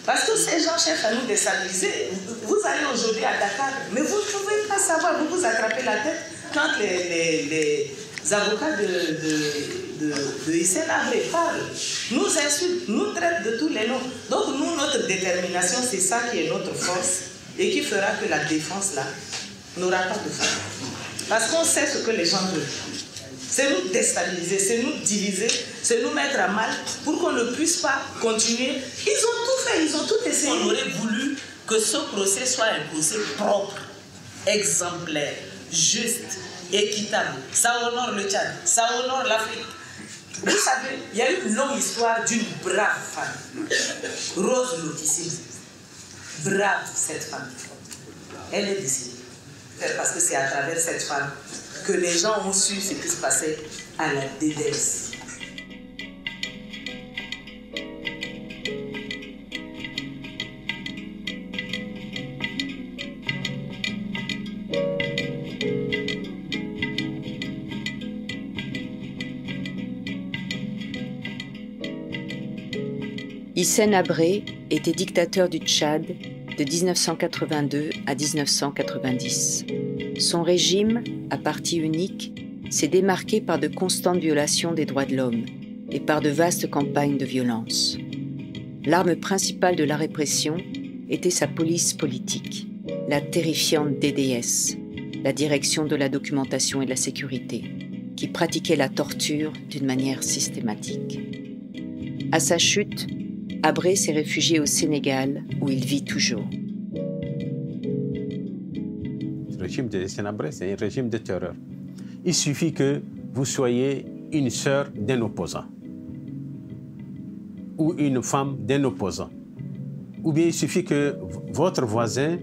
Parce que ces gens cherchent à nous déstabiliser. Vous allez aujourd'hui à Dakar, mais vous ne pouvez pas savoir, vous vous attrapez la tête quand les avocats de Hissène Habré parlent, nous insultent, nous traitent de tous les noms. Donc nous, notre détermination, c'est ça qui est notre force et qui fera que la défense, là, n'aura pas de fin. Parce qu'on sait ce que les gens veulent. C'est nous déstabiliser, c'est nous diviser, c'est nous mettre à mal pour qu'on ne puisse pas continuer. Ils ont tout fait, ils ont tout essayé. On aurait voulu que ce procès soit un procès propre, exemplaire, juste, équitable. Ça honore le Tchad, ça honore l'Afrique. Vous savez, il y a eu une longue histoire d'une brave femme, Rose Lotissime. Brave cette femme. Elle est décédée. Parce que c'est à travers cette femme que les gens ont su ce qui se passait à la DDS. Hissène Habré était dictateur du Tchad de 1982 à 1990. Son régime, à parti unique, s'est démarqué par de constantes violations des droits de l'homme et par de vastes campagnes de violence. L'arme principale de la répression était sa police politique, la terrifiante DDS, la Direction de la documentation et de la sécurité, qui pratiquait la torture d'une manière systématique. À sa chute, Habré s'est réfugié au Sénégal, où il vit toujours. Le régime de Hissène Habré, c'est un régime de terreur. Il suffit que vous soyez une sœur d'un opposant ou une femme d'un opposant. Ou bien il suffit que votre voisin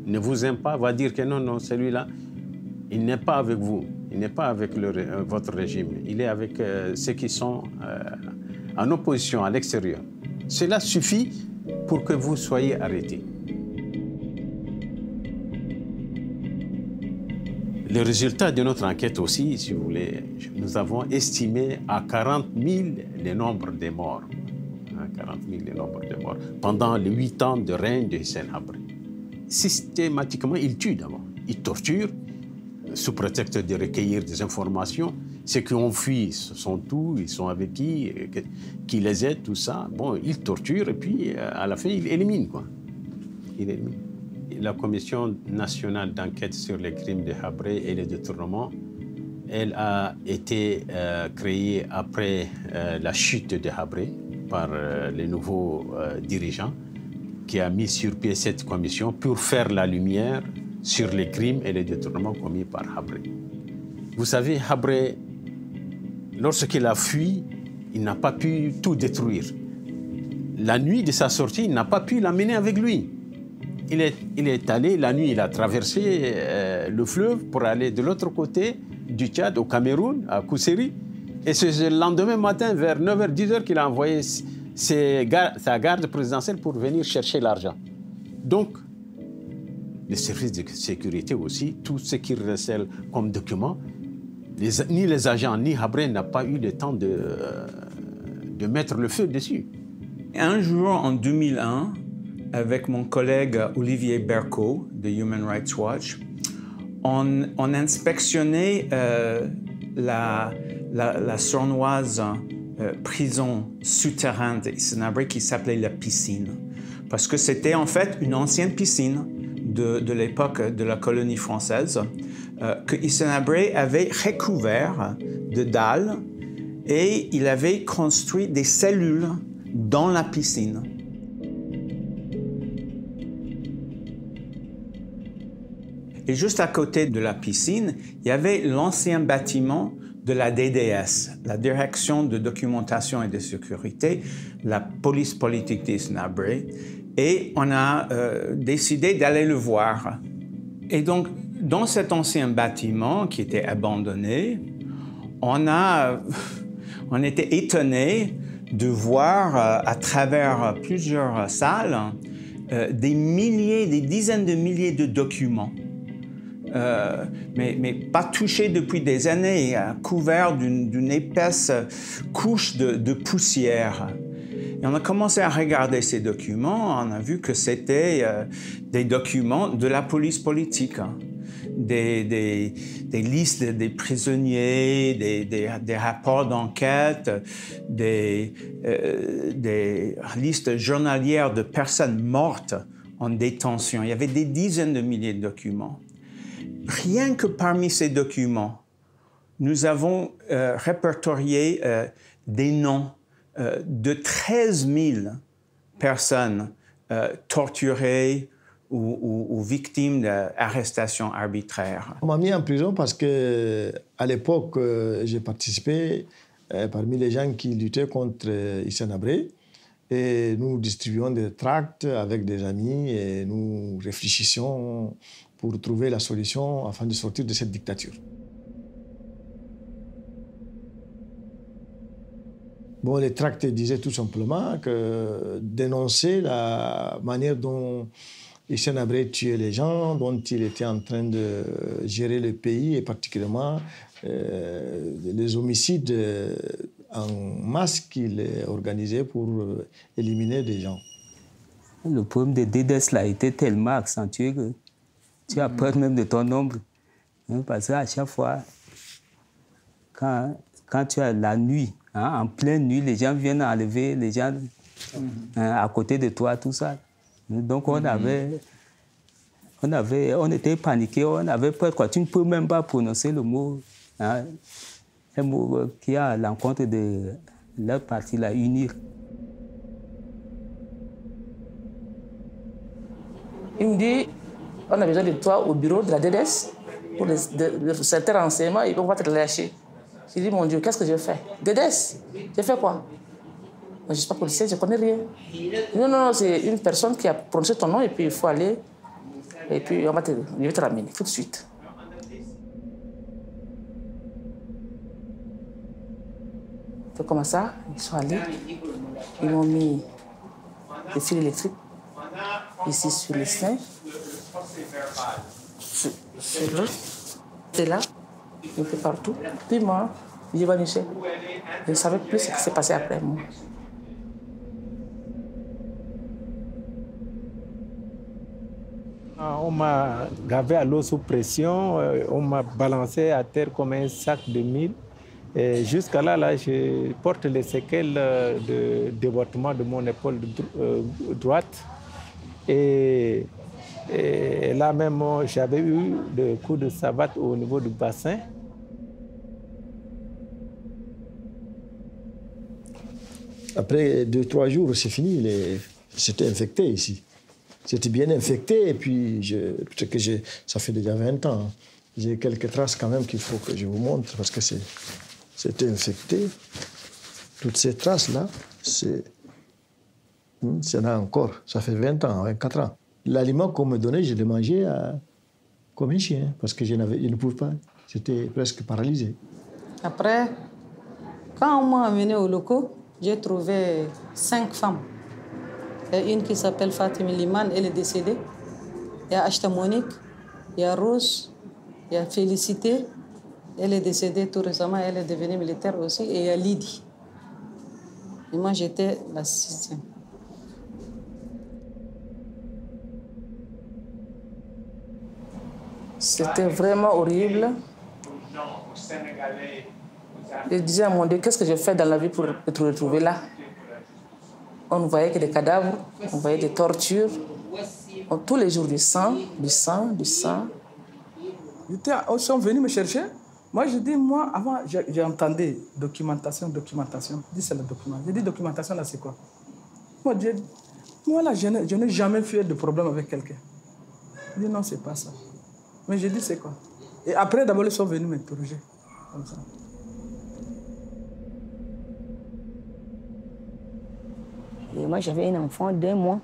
ne vous aime pas, va dire que non, celui-là, il n'est pas avec vous, il n'est pas avec votre régime, il est avec ceux qui sont en opposition à l'extérieur. Cela suffit pour que vous soyez arrêtés. Le résultat de notre enquête aussi, si vous voulez, nous avons estimé à 40 000 le nombre de morts. 40 000 le nombre de morts pendant les 8 ans de règne de Hissène Habré. Systématiquement, il tue d'abord. Il torture, sous prétexte de recueillir des informations. Ceux qui ont fui sont tous, ils sont avec qui les aide, tout ça. Bon, ils torturent et puis à la fin, ils éliminent, quoi. Ils éliminent. La Commission nationale d'enquête sur les crimes de Habré et les détournements, elle a été créée après la chute de Habré par les nouveaux dirigeants qui a mis sur pied cette commission pour faire la lumière sur les crimes et les détournements commis par Habré. Vous savez, Habré, lorsqu'il a fui, il n'a pas pu tout détruire. La nuit de sa sortie, il n'a pas pu l'amener avec lui. Il est allé, la nuit, il a traversé le fleuve pour aller de l'autre côté du Tchad, au Cameroun, à Kousséri. Et c'est le lendemain matin, vers 9h, 10h, qu'il a envoyé sa garde présidentielle pour venir chercher l'argent. Donc, les services de sécurité aussi, tout ce qu'ils recèlent comme documents, ni les agents, ni Habré n'ont pas eu le temps de mettre le feu dessus. Un jour, en 2001, avec mon collègue Olivier Berco de Human Rights Watch, on inspectionnait la sournoise prison souterraine d'Hissène Habré qui s'appelait la Piscine. Parce que c'était en fait une ancienne piscine de l'époque de la colonie française que Hissène Habré avait recouvert de dalles et il avait construit des cellules dans la piscine. Et juste à côté de la piscine, il y avait l'ancien bâtiment de la DDS, la Direction de documentation et de sécurité, la police politique d'Hissène Habré, et on a décidé d'aller le voir. Et donc, dans cet ancien bâtiment qui était abandonné, on était étonnés de voir à travers plusieurs salles des dizaines de milliers de documents. Mais pas touché depuis des années, couvert d'une épaisse couche de poussière. Et on a commencé à regarder ces documents, on a vu que c'était des documents de la police politique, hein. Des listes des prisonniers, des rapports d'enquête, des listes journalières de personnes mortes en détention. Il y avait des dizaines de milliers de documents. Rien que parmi ces documents, nous avons répertorié des noms de 13 000 personnes torturées ou victimes d'arrestations arbitraires. On m'a mis en prison parce qu'à l'époque, j'ai participé parmi les gens qui luttaient contre Hissène Habré. Et nous distribuions des tracts avec des amis et nous réfléchissions pour trouver la solution afin de sortir de cette dictature. Bon, les tracts disaient tout simplement que dénoncer la manière dont Hissène Habré tuait les gens, dont il était en train de gérer le pays, et particulièrement les homicides en masse qu'il organisait pour éliminer des gens. Le problème de DDS là était tellement accentué que tu as peur même de ton ombre. Parce qu'à chaque fois, quand tu as la nuit, hein, en pleine nuit, les gens viennent enlever les gens à côté de toi, tout ça. Donc on était paniqués, on avait peur. Quoi. Tu ne peux même pas prononcer le mot, hein, un mot qui a à l'encontre de leur partie, la unir. Il me dit, on a besoin de toi au bureau de la DDS pour certains renseignements et on va te relâcher. J'ai dit, mon Dieu, qu'est-ce que je fais? DDS, j'ai fait quoi? Je ne suis pas policier, je ne connais rien. Non, c'est une personne qui a prononcé ton nom et puis il faut aller. Et puis je vais te ramener tout de suite. C'est comme ça, ils sont allés. Ils m'ont mis des fils électriques ici sur les seins. Sur l'autre. C'est là, un peu partout. Puis moi, j'évanouissais. Je ne savais plus ce qui s'est passé après moi. On m'a gavé à l'eau sous pression, on m'a balancé à terre comme un sac de mille. Jusqu'à là, je porte les séquelles de déboîtement de mon épaule droite. Et là même, j'avais eu des coups de savate au niveau du bassin. Après 2-3 jours, c'est fini. C'était infecté ici. C'était bien infecté et puis ça fait déjà 20 ans. J'ai quelques traces quand même qu'il faut que je vous montre parce que c'était infecté. Toutes ces traces-là, c'est là encore. Ça fait 20 ans, 24 ans. L'aliment qu'on me donnait, je le mangeais comme un chien parce que je ne pouvais pas. J'étais presque paralysé. Après, quand on m'a amené au locaux, j'ai trouvé 5 femmes. Il y a une qui s'appelle Fatima Liman, elle est décédée. Il y a Achta Monique, il y a Rose, il y a Félicité, elle est décédée tout récemment, elle est devenue militaire aussi, et il y a Lydie. Et moi, j'étais la 6e. C'était vraiment horrible. Je disais à mon Dieu, qu'est-ce que je fais dans la vie pour te retrouver là? On ne voyait que des cadavres, on voyait des tortures. Tous les jours, du sang, du sang, du sang. Ils sont venus me chercher. Moi, je dis, moi, avant, j'entendais documentation. Je dis, c'est le document. Je dis, documentation, là, c'est quoi? Moi, là, je n'ai jamais fait de problème avec quelqu'un. Je dis, non, c'est pas ça. Mais je dis, c'est quoi? Et après, d'abord, ils sont venus m'interroger. Comme ça. Et moi, j'avais un enfant de 2 mois.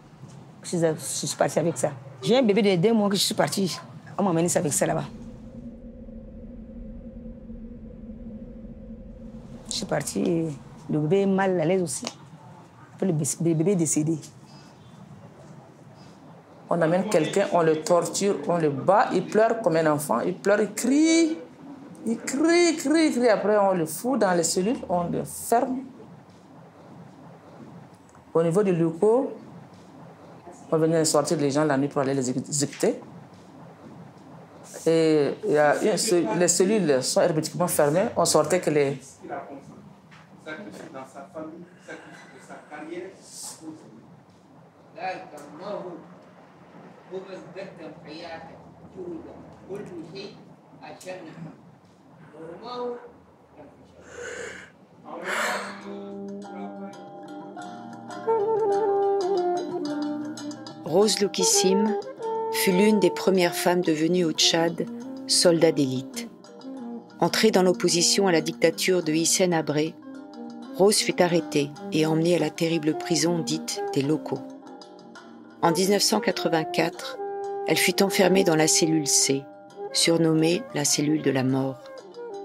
Je suis partie avec ça. J'ai un bébé de 2 mois que je suis partie. On m'a amené ça avec ça là-bas. Je suis partie. Le bébé est mal à l'aise aussi. Le bébé est décédé. On amène quelqu'un, on le torture, on le bat, il pleure comme un enfant, il pleure, il crie. Il crie. Après, on le fout dans les cellules, on le ferme. Au niveau du locaux, on venait sortir les gens la nuit pour aller les exécuter. Et les cellules sont hermétiquement fermées. On sortait que les... Rose Lokissime fut l'une des premières femmes devenues au Tchad soldat d'élite. Entrée dans l'opposition à la dictature de Hissène Habré, Rose fut arrêtée et emmenée à la terrible prison dite des locaux. En 1984, elle fut enfermée dans la cellule C, surnommée la cellule de la mort,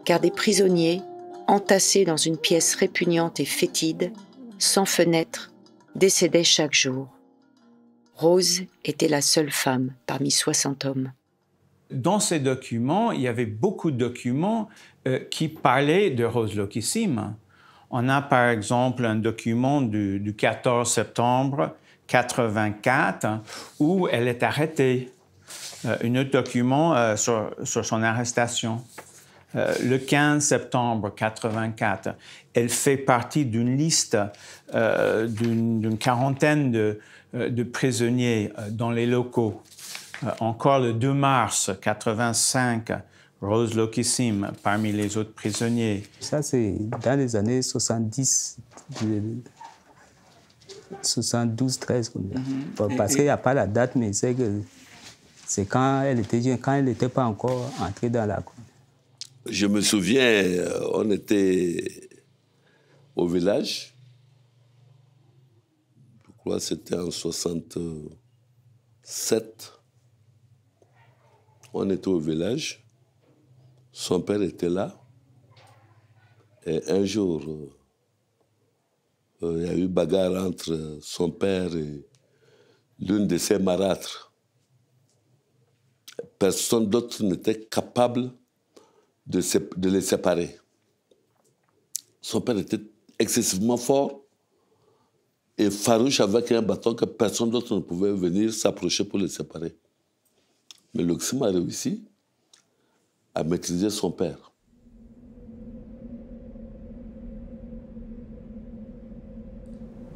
car des prisonniers, entassés dans une pièce répugnante et fétide, sans fenêtre, décédaient chaque jour. Rose était la seule femme parmi 60 hommes. Dans ces documents, il y avait beaucoup de documents qui parlaient de Rose Lokissime. On a par exemple un document du 14 septembre 1984 où elle est arrêtée. Un autre document sur son arrestation. Le 15 septembre 1984, elle fait partie d'une liste d'une quarantaine de prisonniers dans les locaux. Encore le 2 mars 1985, Rose Lokissime parmi les autres prisonniers. Ça, c'est dans les années 70, 72, 13. Parce qu'il n'y a pas la date, mais c'est que c'est quand elle était jeune, quand elle n'était pas encore entrée dans la cour. Je me souviens, on était au village. Je crois que c'était en 67. On était au village. Son père était là. Et un jour, il y a eu bagarre entre son père et l'une de ses marâtres. Personne d'autre n'était capable de les séparer. Son père était excessivement fort et farouche avec un bâton que personne d'autre ne pouvait venir s'approcher pour les séparer. Mais Lokissime a réussi à maîtriser son père.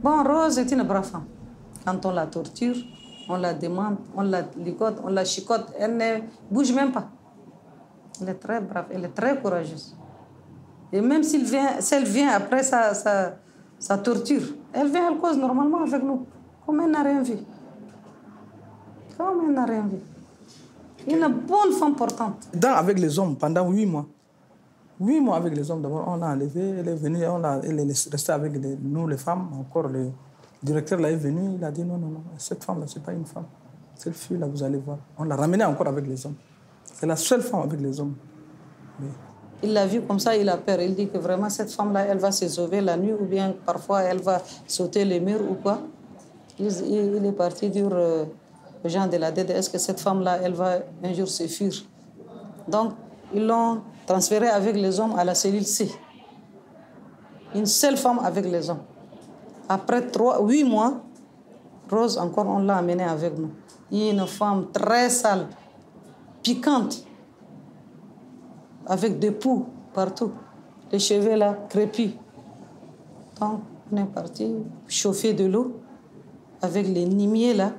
Bon, Rose est une brave femme. Quand on la torture, on la demande, on la ligote, on la chicote, elle ne bouge même pas. Elle est très brave, elle est très courageuse. Et même si elle vient après sa torture, elle vient, elle cause normalement avec nous. Comme elle n'a rien vu. Comme elle n'a rien vu. Une bonne femme portante. Avec les hommes, pendant 8 mois. 8 mois avec les hommes, d'abord, on l'a enlevée, elle est venue, elle est restée avec nous, les femmes. Encore, le directeur là est venu, il a dit non, cette femme-là, ce n'est pas une femme. Cette fille-là, vous allez voir. On l'a ramenée encore avec les hommes. C'est la seule femme avec les hommes. Mais... Il l'a vue comme ça, il a peur. Il dit que vraiment, cette femme-là, elle va se sauver la nuit ou bien parfois elle va sauter les murs ou quoi. Il est parti dire aux gens de la DD, est-ce que cette femme-là, elle va un jour se fuir? Donc, ils l'ont transférée avec les hommes à la cellule C. Une seule femme avec les hommes. Après 8 mois, Rose, encore, on l'a amenée avec nous. Une femme très sale, piquante, avec des poux partout. Les cheveux là, crépus. Donc, on est parti chauffer de l'eau avec les nimiers là.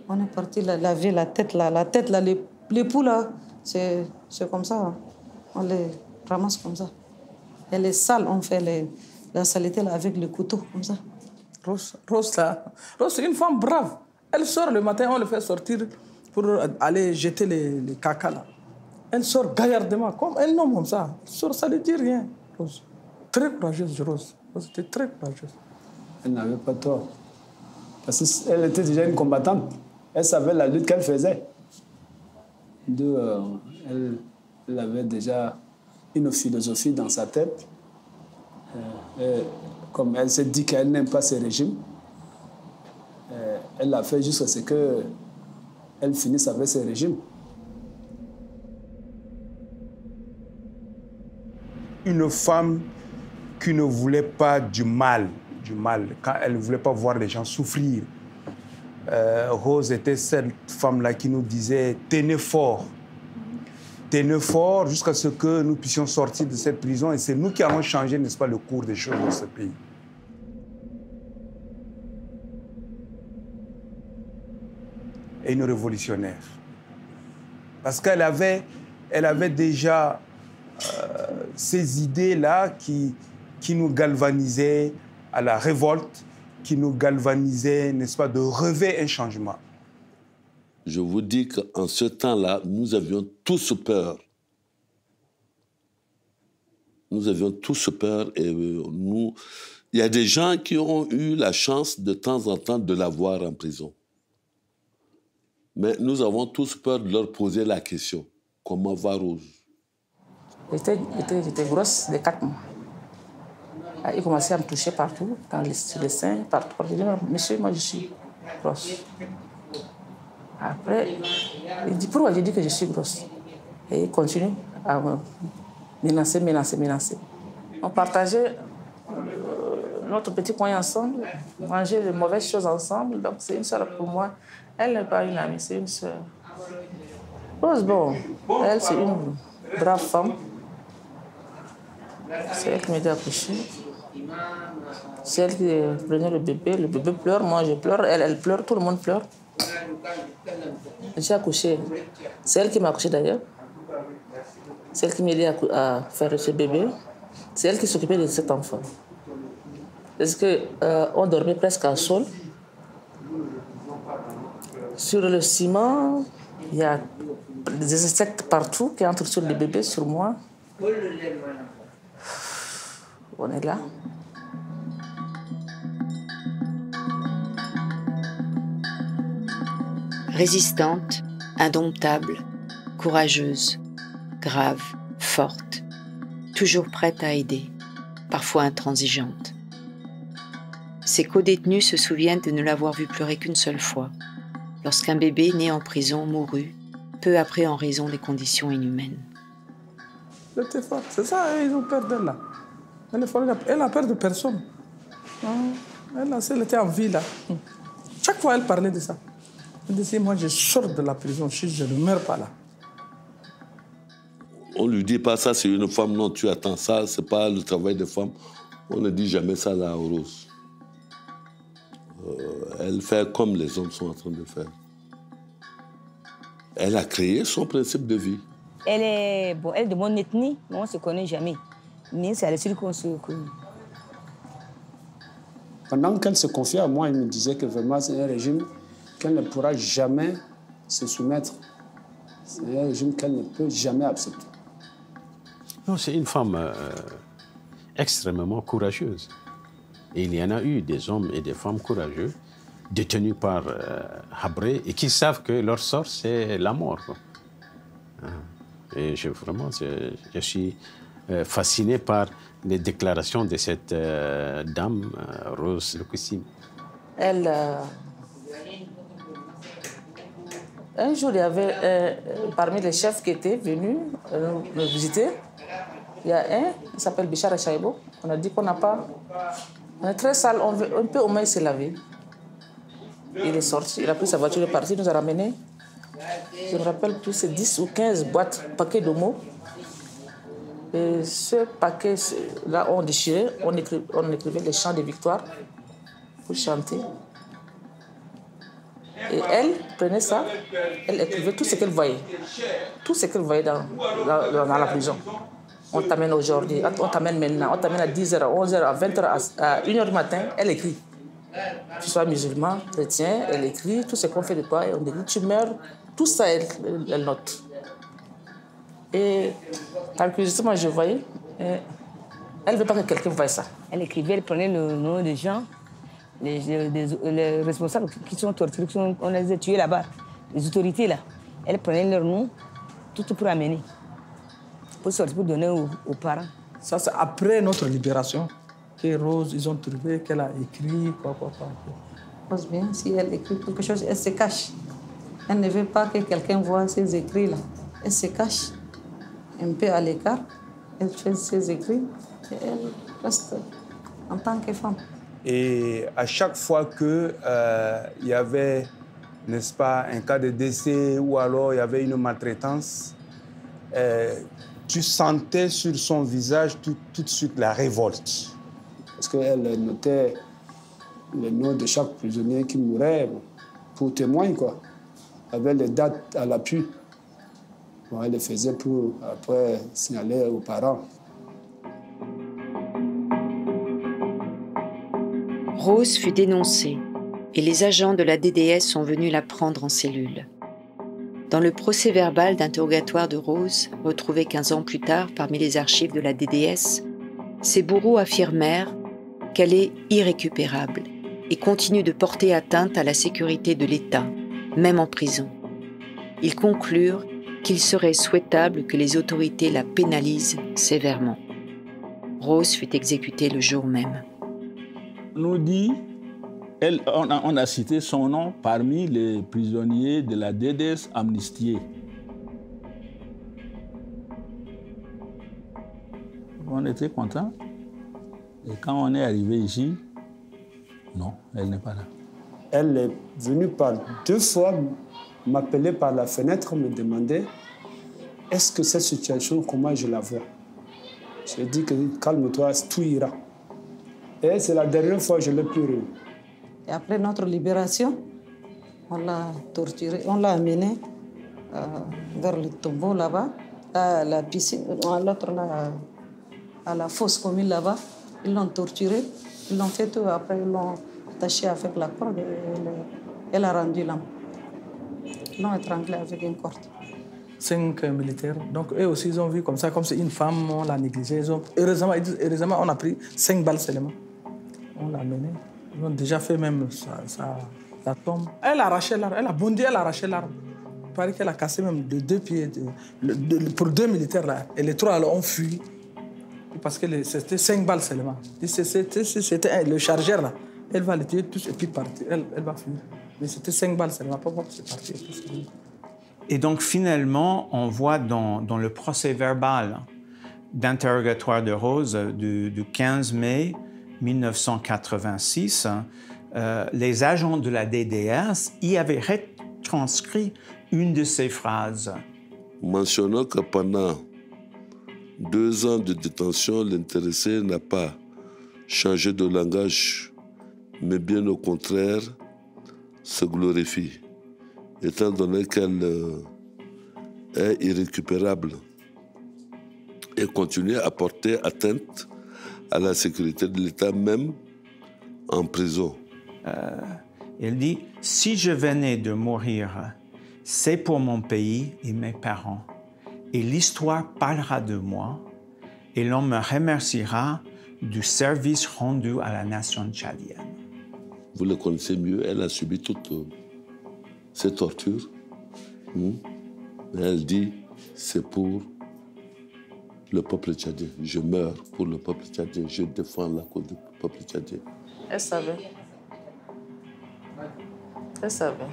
On est parti laver la tête là. La tête là, les poux là, c'est comme ça. Hein. On les ramasse comme ça. Elle est sale, on fait la saleté là avec le couteau, comme ça. Rose, c'est une femme brave. Elle sort le matin, on le fait sortir pour aller jeter les caca là. Elle sort gaillardement, comme un homme comme ça. Elle sort, ça ne dit rien. Rose. Très courageuse, Rose. Rose était très courageuse. Elle n'avait pas tort. Parce qu'elle était déjà une combattante. Elle savait la lutte qu'elle faisait. Elle avait déjà une philosophie dans sa tête. Comme elle s'est dit qu'elle n'aime pas ce régime, elle l'a fait jusqu'à ce qu'elle finisse avec ce régime. Une femme qui ne voulait pas du mal du mal, quand elle ne voulait pas voir les gens souffrir. Rose était cette femme-là qui nous disait « tenez fort jusqu'à ce que nous puissions sortir de cette prison et c'est nous qui allons changer, n'est-ce pas, le cours des choses dans ce pays. » Et une révolutionnaire. Parce qu'elle avait déjà ces idées-là qui nous galvanisaient à la révolte, qui nous galvanisaient, n'est-ce pas, de rêver un changement. Je vous dis qu'en ce temps-là, nous avions tous peur. Nous avions tous peur et il y a des gens qui ont eu la chance de temps en temps de la voir en prison. Mais nous avons tous peur de leur poser la question. Comment va Rose? J'étais grosse de 4 mois. Il commençait à me toucher partout, sur les seins, partout. Je dis, monsieur, moi je suis grosse. Après, il dit, pourquoi j'ai dit que je suis grosse? Et il continue à me menacer. On partageait notre petit coin ensemble, mangeait de mauvaises choses ensemble. Donc c'est une sœur pour moi. Elle n'est pas une amie, c'est une sœur. Rose, bon, elle c'est une brave femme. C'est elle qui m'aidait à coucher. C'est elle qui prenait le bébé pleure, moi je pleure, elle pleure, tout le monde pleure. J'ai accouché. C'est elle qui m'a accouché d'ailleurs. C'est elle qui m'aidait à faire ce bébé. C'est elle qui s'occupait de cet enfant. Parce qu'on dormait presque en sol. Sur le ciment, il y a des insectes partout qui entrent sur les bébés, sur moi. On est là. Résistante, indomptable, courageuse, grave, forte, toujours prête à aider, parfois intransigeante. Ses co-détenus se souviennent de ne l'avoir vue pleurer qu'une seule fois, lorsqu'un bébé né en prison mourut, peu après en raison des conditions inhumaines. Elle était forte, c'est ça, ils ont peur d'elle là. Elle a peur de personne. Elle était en vie là. Chaque fois, elle parlait de ça. Elle disait, moi je sors de la prison, je ne meurs pas là. On ne lui dit pas ça, c'est une femme, non, tu attends ça, c'est pas le travail de femme. On ne dit jamais ça là à Rose. Elle fait comme les hommes sont en train de faire. Elle a créé son principe de vie. Elle est de mon ethnie, mais on ne se connaît jamais. Mais c'est à l'issue qu'on se connaît. Pendant qu'elle se confiait à moi, elle me disait que vraiment c'est un régime qu'elle ne pourra jamais se soumettre. C'est un régime qu'elle ne peut jamais accepter. Non, c'est une femme extrêmement courageuse. Et il y en a eu des hommes et des femmes courageux détenus par Habré et qui savent que leur sort, c'est la mort. Et je suis fasciné par les déclarations de cette dame, Rose Lukussim. Elle, un jour, il y avait parmi les chefs qui étaient venus nous visiter, il y a un, il s'appelle Bichara Chaïbo. On a dit qu'on n'a pas... On est très sale, on peut au moins se laver. Il est sorti, il a pris sa voiture, il est parti, il nous a ramené. Je me rappelle plus, c'est 10 ou 15 paquets de mots. Et ce paquet-là, on déchirait, on écrivait les chants de victoire pour chanter. Et elle prenait ça, elle écrivait tout ce qu'elle voyait. Tout ce qu'elle voyait dans la prison. On t'amène aujourd'hui, on t'amène maintenant, on t'amène à 10h, à 11h, à 20h, à 1h du matin, elle écrit. Tu sois musulman, chrétien, elle écrit tout ce qu'on fait de toi, et on dit tu meurs, tout ça, elle note. Et par curiosité, moi je voyais, elle ne veut pas que quelqu'un voie ça. Elle écrivait, elle prenait le nom des gens, les responsables qui sont torturés, on les a tués là-bas, les autorités là. Elle prenait leur nom, tout pour amener. Pour sortir, pour donner aux parents. Ça, c'est après notre libération que Rose, ils ont trouvé qu'elle a écrit, quoi. Rose, bien, si elle écrit quelque chose, elle se cache. Elle ne veut pas que quelqu'un voie ses écrits-là. Elle se cache un peu à l'écart. Elle fait ses écrits et elle reste en tant que femme. Et à chaque fois qu'il y avait, n'est-ce pas, un cas de décès ou alors il y avait une maltraitance, tu sentais sur son visage tout de suite la révolte. Parce qu'elle notait les noms de chaque prisonnier qui mourait pour témoigner, quoi, avec les dates à l'appui. Bon, elle le faisait pour après signaler aux parents. Rose fut dénoncée et les agents de la DDS sont venus la prendre en cellule. Dans le procès-verbal d'interrogatoire de Rose, retrouvé 15 ans plus tard parmi les archives de la DDS, ses bourreaux affirmèrent qu'elle est irrécupérable et continue de porter atteinte à la sécurité de l'État, même en prison. Ils conclurent qu'il serait souhaitable que les autorités la pénalisent sévèrement. Rose fut exécutée le jour même. On nous dit, on a cité son nom parmi les prisonniers de la DDS amnistiés. On était contents. Et quand on est arrivé ici, non, elle n'est pas là. Elle est venue par 2 fois m'appeler par la fenêtre, me demander est-ce que cette situation, comment je la vois. J'ai dit que calme-toi, tout ira. Et c'est la dernière fois que je l'ai pleuré. Et après notre libération, on l'a torturé, on l'a amené vers le tombeau là-bas, à la piscine, l'autre là, à la fosse commune là-bas. Ils l'ont torturé, ils l'ont fait tout. Après, ils l'ont attaché avec la corde et elle a rendu l'âme. Ils l'ont étranglé avec une corde. 5 militaires. Donc, eux aussi, ils ont vu comme ça, comme c'est une femme, on l'a négligée. Heureusement, on a pris 5 balles seulement. On l'a amenée. Ils ont déjà fait même sa tombe. Elle a arraché l'arbre, elle a bondi, elle a arraché l'arbre. Il paraît qu'elle a cassé même de 2 pieds. Pour 2 militaires là. Et les 3 là ont fui. Parce que c'était 5 balles seulement. C'était le chargeur là. Elle va les tuer tous et puis partir. Elle va fuir. Mais c'était 5 balles seulement. C'est parti. Et donc finalement, on voit dans le procès-verbal d'interrogatoire de Rose du 15 mai 1986, les agents de la DDS y avaient retranscrit une de ces phrases. Mentionnant que pendant 2 ans de détention, l'intéressé n'a pas changé de langage, mais bien au contraire, se glorifie, étant donné qu'elle est irrécupérable et continue à porter atteinte à la sécurité de l'État, même en prison. Elle dit, si je venais de mourir, c'est pour mon pays et mes parents. Et l'histoire parlera de moi et l'on me remerciera du service rendu à la nation tchadienne. Vous le connaissez mieux, elle a subi toutes ces tortures. Elle dit, c'est pour le peuple tchadien. Je meurs pour le peuple tchadien. Je défends la cause du peuple tchadien. Elle savait. Elle savait.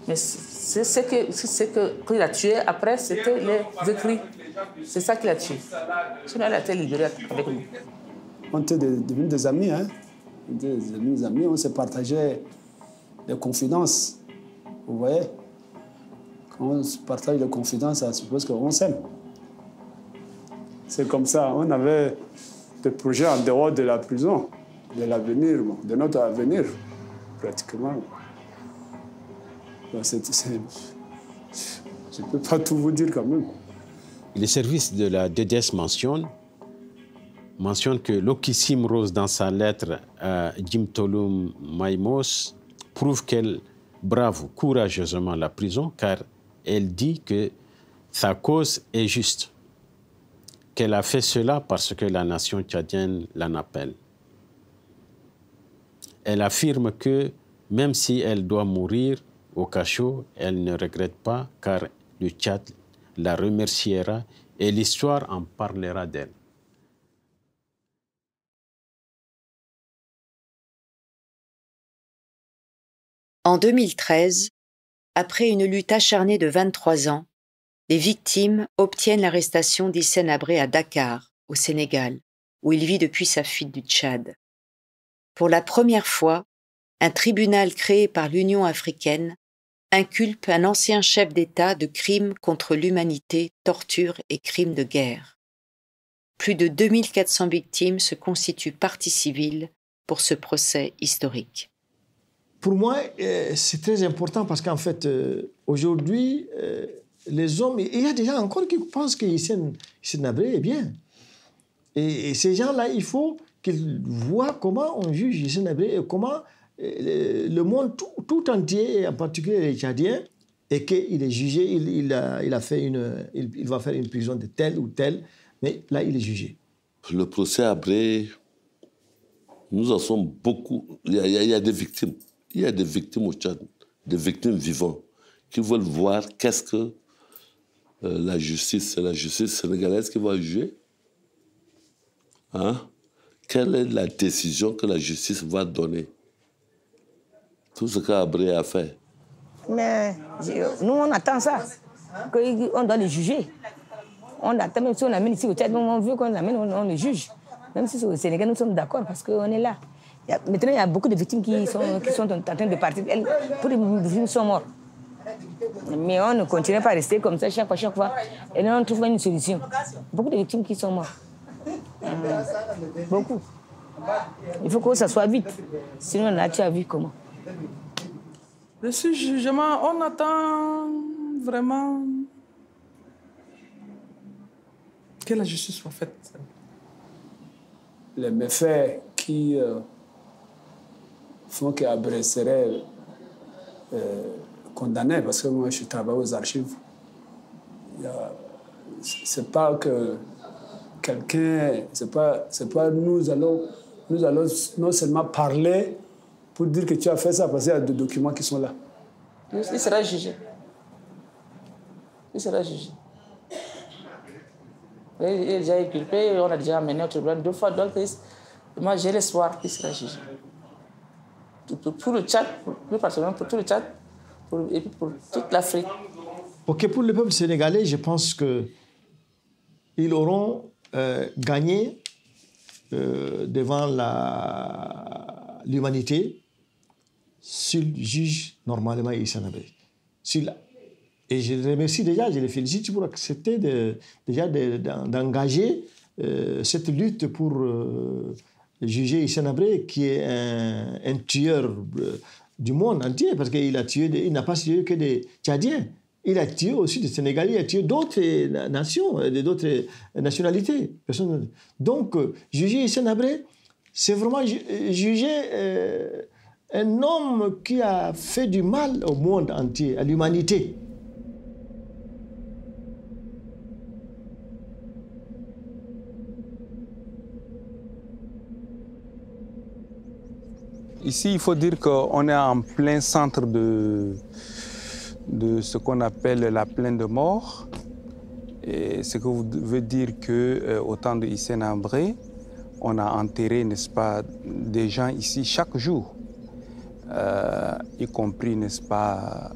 Mais c'est ce qu'il a tué après, c'était les écrits. C'est ça qu'il a tué. Sinon, elle a été libérée avec nous. On était devenus des amis, hein. Des amis, on se partageait des confidences. Vous voyez? Quand on se partage des confidences, ça suppose qu'on s'aime. C'est comme ça. On avait des projets en dehors de la prison, de l'avenir, de notre avenir, pratiquement. Je ne peux pas tout vous dire quand même. Les services de la DDS mentionnent que Lokissim Rose, dans sa lettre à Jimtolum Maïmos, prouve qu'elle brave courageusement la prison car elle dit que sa cause est juste, qu'elle a fait cela parce que la nation tchadienne l'en appelle. Elle affirme que même si elle doit mourir au cachot, elle ne regrette pas car le Tchad la remerciera et l'histoire en parlera d'elle. En 2013, après une lutte acharnée de 23 ans, les victimes obtiennent l'arrestation d'Hissène Habré à Dakar, au Sénégal, où il vit depuis sa fuite du Tchad. Pour la première fois, un tribunal créé par l'Union africaine inculpe un ancien chef d'État de crimes contre l'humanité, torture et crimes de guerre. Plus de 2400 victimes se constituent partie civile pour ce procès historique. Pour moi, c'est très important parce qu'en fait, aujourd'hui, les hommes, il y a des gens encore qui pensent que Hissène Habré est bien. Et ces gens-là, il faut qu'ils voient comment on juge Hissène Habré et comment le monde tout entier, et en particulier les Tchadiens, et qu'il est jugé, il va faire une prison de telle ou telle, mais là, il est jugé. Le procès Habré, nous en sommes beaucoup. Il y a des victimes. Il y a des victimes au Tchad, des victimes vivantes, qui veulent voir qu'est-ce que la justice, c'est la justice sénégalaise qui va juger. Hein? Quelle est la décision que la justice va donner? Tout ce qu'Habré a fait. Mais nous, on attend ça, qu'on doit les juger. On attend, même si on amène ici au Tchad, on veut qu'on l'amène, on le juge. Même si c'est au Sénégal, nous sommes d'accord parce qu'on est là. Maintenant, il y a beaucoup de victimes qui sont en train de partir. Tous les victimes sont morts. Mais on ne continue pas à rester comme ça chaque fois. Et là, on trouve une solution. Beaucoup de victimes qui sont mortes. Beaucoup. Il faut que ça soit vite. Sinon, là, tu as vu comment. De ce jugement, on attend vraiment que la justice soit faite. Les méfaits qui font qu'Habré serait condamné, parce que moi je travaille aux archives, c'est pas que quelqu'un, c'est pas nous allons non seulement parler pour dire que tu as fait ça, parce qu'il y a des documents qui sont là. Il sera jugé. Il sera jugé. Il est déjà inculpé, on a déjà amené au tribunal 2 fois, donc moi j'ai l'espoir qu'il sera jugé. Pour le Tchad, plus particulièrement pour tout le Tchad, et puis pour toute l'Afrique. Ok, pour le peuple sénégalais, je pense qu'ils auront gagné devant l'humanité s'ils jugent normalement Hissène Habré. Et je les remercie déjà, je les félicite pour accepter d'engager cette lutte pour juger Hissène Habré, qui est un tueur du monde entier, parce qu'il n'a pas tué que des Tchadiens. Il a tué aussi des Sénégalais, il a tué d'autres nations, d'autres nationalités. Donc, juger Hissène Habré, c'est vraiment juger un homme qui a fait du mal au monde entier, à l'humanité. Ici, il faut dire qu'on est en plein centre de ce qu'on appelle la plaine de mort. Et ce que veut dire qu'au temps de Hissène Habré, on a enterré, n'est-ce pas, des gens ici chaque jour, y compris, n'est-ce pas,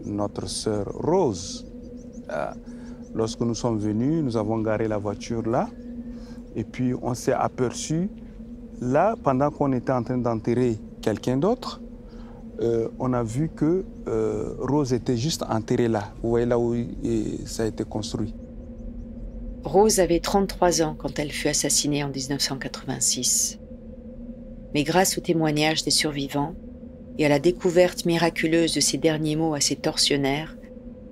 notre sœur Rose. Lorsque nous sommes venus, nous avons garé la voiture là, et puis on s'est aperçu, là, pendant qu'on était en train d'enterrer quelqu'un d'autre, on a vu que Rose était juste enterrée là. Vous voyez là où ça a été construit. Rose avait 33 ans quand elle fut assassinée en 1986. Mais grâce aux témoignages des survivants et à la découverte miraculeuse de ses derniers mots à ses tortionnaires,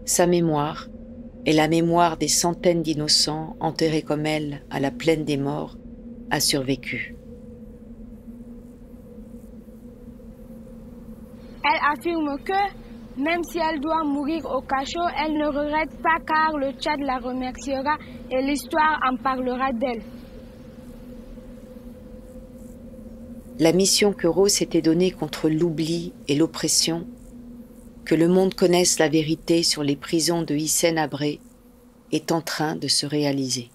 sa mémoire et la mémoire des centaines d'innocents enterrés comme elle à la plaine des morts a survécu. Elle affirme que, même si elle doit mourir au cachot, elle ne regrette pas car le Tchad la remerciera et l'histoire en parlera d'elle. La mission que Rose s'était donnée contre l'oubli et l'oppression, que le monde connaisse la vérité sur les prisons de Hissène Habré, est en train de se réaliser.